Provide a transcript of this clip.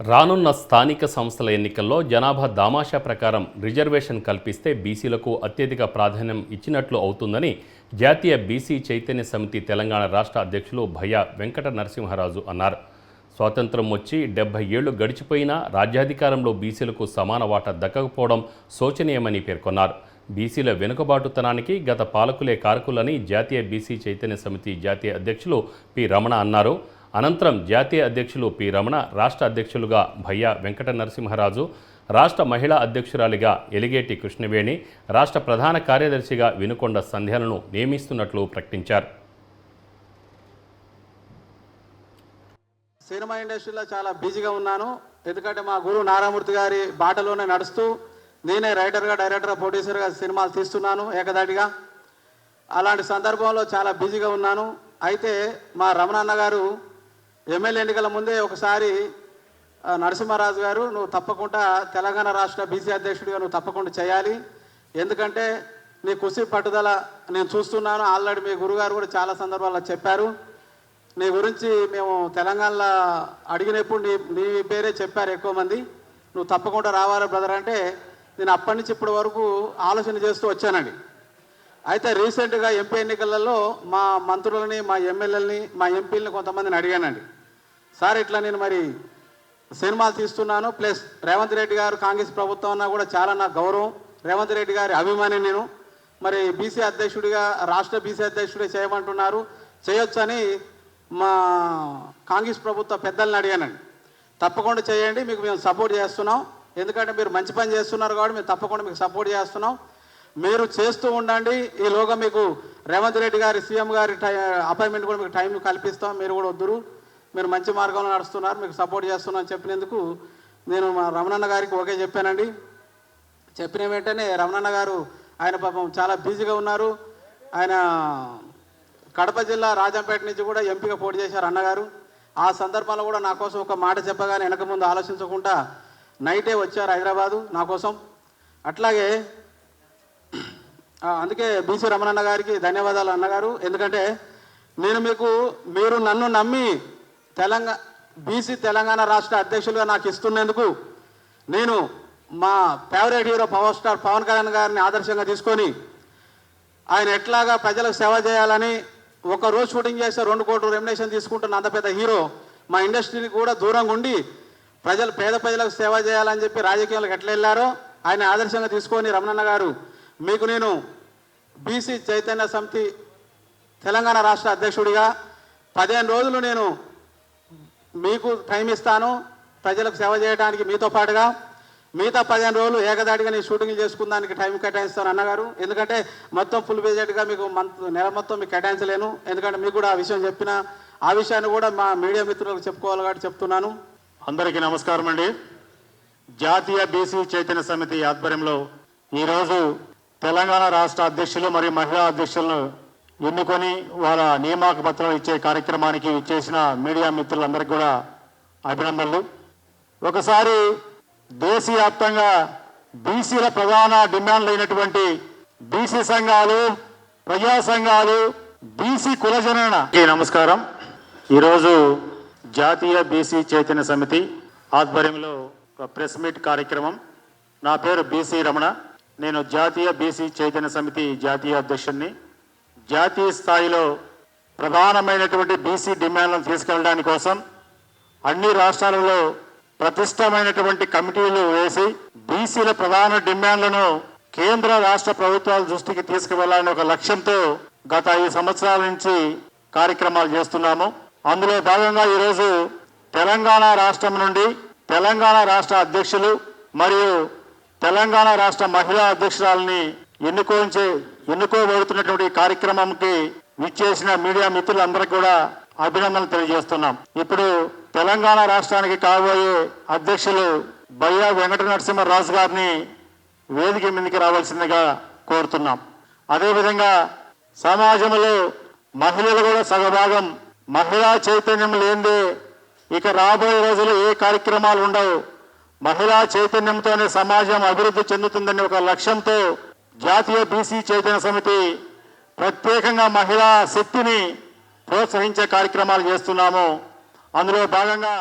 రానున్న స్థానిక సంస్థల ఎన్నికల్లో జనాభా దామాషా ప్రకారం రిజర్వేషన్ కల్పిస్తే బీసీలకు అత్యధిక ప్రాధాన్యం ఇచ్చినట్లు అవుతుందని జాతీయ బీసీ చైతన్య సమితి తెలంగాణ రాష్ట్ర అధ్యక్షులు భయ్యా వెంకట నరసింహరాజు అన్నారు. స్వాతంత్రం వచ్చి 70 ఏళ్లు గడిచిపోయినా రాజ్యాధికారంలో బీసీలకు సమాన వాటా దక్కకపోవడం శోచనీయమని పేర్కొన్నారు. బీసీల వెనుకబాటుతనానికి గత పాలకులే కారకులని జాతీయ బీసీ చైతన్య సమితి జాతీయ అధ్యక్షులు పి రమణ అన్నారు. అనంతరం జాతీయ అధ్యక్షులు పి రమణ, రాష్ట్ర అధ్యక్షులుగా భయ్యా వెంకట నరసింహరాజు, రాష్ట్ర మహిళా అధ్యక్షురాలిగా ఎలిగేటి కృష్ణవేణి, రాష్ట్ర ప్రధాన కార్యదర్శిగా వినుకొండ సంధ్యలను నియమిస్తున్నట్లు ప్రకటించారు. సినిమా ఇండస్ట్రీలో చాలా బిజీగా ఉన్నాను. ఎందుకంటే మా గురువు నారాయణమూర్తి గారి బాటలోనే నడుస్తూ నేనే రైటర్గా, డైరెక్టర్గా, ప్రొడ్యూసర్గా సినిమాలు తీస్తున్నాను ఏకదాటిగా. అలాంటి సందర్భంలో చాలా బిజీగా ఉన్నాను. అయితే మా రమణన్న గారు ఎమ్మెల్యే ఎన్నికల ముందే ఒకసారి నరసింహరాజు గారు, నువ్వు తప్పకుండా తెలంగాణ రాష్ట్ర బీసీ అధ్యక్షుడిగా నువ్వు తప్పకుండా చేయాలి, ఎందుకంటే నీ కృషి పట్టుదల నేను చూస్తున్నాను. ఆల్రెడీ మీ గురుగారు కూడా చాలా సందర్భాల్లో చెప్పారు. నీ గురించి మేము తెలంగాణలో అడిగినప్పుడు నీ పేరే చెప్పారు ఎక్కువ మంది. నువ్వు తప్పకుండా రావాలి బ్రదర్ అంటే నేను అప్పటి నుంచి ఇప్పటి వరకు ఆలోచన చేస్తూ వచ్చానండి. అయితే రీసెంట్గా ఎంపీ ఎన్నికలలో మా మంత్రులని, మా ఎమ్మెల్యేలని, మా ఎంపీలని కొంతమందిని అడిగానండి. సార్ ఇట్లా నేను మరి సినిమాలు తీస్తున్నాను, ప్లస్ రేవంత్ రెడ్డి గారు కాంగ్రెస్ ప్రభుత్వం అన్నా కూడా చాలా నాకు గౌరవం, రేవంత్ రెడ్డి గారి అభిమాని నేను, మరి బీసీ అధ్యక్షుడిగా, రాష్ట్ర బీసీ అధ్యక్షుడే చేయమంటున్నారు, చేయొచ్చని మా కాంగ్రెస్ ప్రభుత్వ పెద్దల్ని అడిగానండి. తప్పకుండా చేయండి, మీకు మేము సపోర్ట్ చేస్తున్నాం, ఎందుకంటే మీరు మంచి పని చేస్తున్నారు కాబట్టి మేము తప్పకుండా మీకు సపోర్ట్ చేస్తున్నాం, మీరు చేస్తూ ఉండండి. ఈలోగా మీకు రేవంత్ రెడ్డి గారి సీఎం గారి అపాయింట్మెంట్ కూడా మీకు టైం కల్పిస్తాం, మీరు కూడా వద్దురు, మీరు మంచి మార్గంలో నడుస్తున్నారు, మీకు సపోర్ట్ చేస్తున్నాం చెప్పినందుకు నేను మా రమణన్న గారికి ఓకే చెప్పానండి. చెప్పిన వెంటనే రమణన్న గారు, ఆయన పాపం చాలా బిజీగా ఉన్నారు, ఆయన కడప జిల్లా రాజంపేట నుంచి కూడా ఎంపీగా పోటీ చేశారు అన్నగారు. ఆ సందర్భంలో కూడా నా కోసం ఒక మాట చెప్పగానే వెనక ముందు ఆలోచించకుండా నైటే వచ్చారు హైదరాబాదు నా కోసం. అట్లాగే అందుకే బీసీ రమణన్న గారికి ధన్యవాదాలు అన్నగారు, ఎందుకంటే మీరు నన్ను నమ్మి బీసీ తెలంగాణ రాష్ట్ర అధ్యక్షులుగా నాకు ఇస్తున్నందుకు నేను మా favourite hero power star Pawan Kalyan గారిని ఆదర్శంగా తీసుకొని ఆయన ఎట్లాగా ప్రజలకు సేవ చేయాలని ఒకరోజు షూటింగ్ చేస్తే 2 కోట్లు రెమ్యునరేషన్ తీసుకుంటున్న అంత పెద్ద హీరో మా ఇండస్ట్రీని కూడా దూరంగా ఉండి పేద ప్రజలకు సేవ చేయాలని చెప్పి రాజకీయాలకు ఎట్లా వెళ్ళారో ఆయన ఆదర్శంగా తీసుకొని రమణన్న గారు, మీకు నేను బీసీ చైతన్య సమితి తెలంగాణ రాష్ట్ర అధ్యక్షుడిగా 15 రోజులు నేను మీకు టైం ఇస్తాను ప్రజలకు సేవ చేయడానికి, మీతో పాటుగా మిగతా 15 రోజులు ఏకదాటిగా నేను షూటింగ్ చేసుకున్నానికి టైం కేటాయిస్తాను అన్నగారు, ఎందుకంటే మొత్తం ఫుల్ బడ్జెట్గా మీకు నెల మొత్తం మీకు కేటాయించలేను, ఎందుకంటే మీకు కూడా ఆ విషయం చెప్పిన, ఆ విషయాన్ని కూడా మా మీడియా మిత్రులకు చెప్పుకోవాలి కాబట్టి చెప్తున్నాను. అందరికీ నమస్కారం అండి. జాతీయ బీసీ చైతన్య సమితి ఆధ్వర్యంలో ఈరోజు తెలంగాణ రాష్ట్ర అధ్యక్షులు మరియు మహిళా అధ్యక్షులను ఎన్నుకొని వాళ్ళ నియామక పత్రాలు ఇచ్చే కార్యక్రమానికి ఇచ్చేసిన మీడియా మిత్రులందరికీ కూడా అభినందనలు. ఒకసారి దేశవ్యాప్తంగా బీసీల ప్రధాన డిమాండ్లు అయినటువంటి బీసీ సంఘాలు, ప్రజా సంఘాలు, బీసీ కులజనకి నమస్కారం. ఈరోజు జాతీయ బీసీ చైతన్య సమితి ఆధ్వర్యంలో ఒక ప్రెస్ మీట్ కార్యక్రమం. నా పేరు బీసీ రమణ, నేను జాతీయ బీసీ చైతన్య సమితి జాతీయ అధ్యక్షుడిని. జాతీయ స్థాయిలో ప్రధానమైనటువంటి బీసీ డిమాండ్లను తీసుకెళ్ళడానికి కోసం అన్ని రాష్ట్రాలలో ప్రతిష్టమైనటువంటి కమిటీలు వేసి బీసీల ప్రధాన డిమాండ్లను కేంద్ర రాష్ట్ర ప్రభుత్వాల దృష్టికి తీసుకువెళ్లాలని ఒక లక్ష్యంతో గత 5 సంవత్సరాల నుంచి కార్యక్రమాలు చేస్తున్నాము. అందులో భాగంగా ఈరోజు తెలంగాణ రాష్ట్రం నుండి తెలంగాణ రాష్ట్ర అధ్యక్షులు మరియు తెలంగాణ రాష్ట్ర మహిళా అధ్యక్షురాలని ఎన్నుకోబడుతున్నటువంటి కార్యక్రమంకి విచ్చేసిన మీడియా మిత్రులందరికీ కూడా అభినందనలు తెలియజేస్తున్నాం. ఇప్పుడు తెలంగాణ రాష్ట్రానికి కాబోయే అధ్యక్షులు భయ్యా వెంకట నరసింహరాజు గారిని వేదిక మీదకి రావాల్సిందిగా కోరుతున్నాం. అదేవిధంగా సమాజంలో మహిళలు కూడా సగభాగం, మహిళా చైతన్యం లేనిదే ఇక రాబోయే రోజులు ఏ కార్యక్రమాలు ఉండవు, మహిళా చైతన్యంతోనే సమాజం అభివృద్ధి చెందుతుందనే ఒక లక్ష్యంతో జాతీయ బీసీ చైతన్య సమితి ప్రత్యేకంగా మహిళా శక్తిని ప్రోత్సహించే కార్యక్రమాలు చేస్తున్నాము. అందులో భాగంగా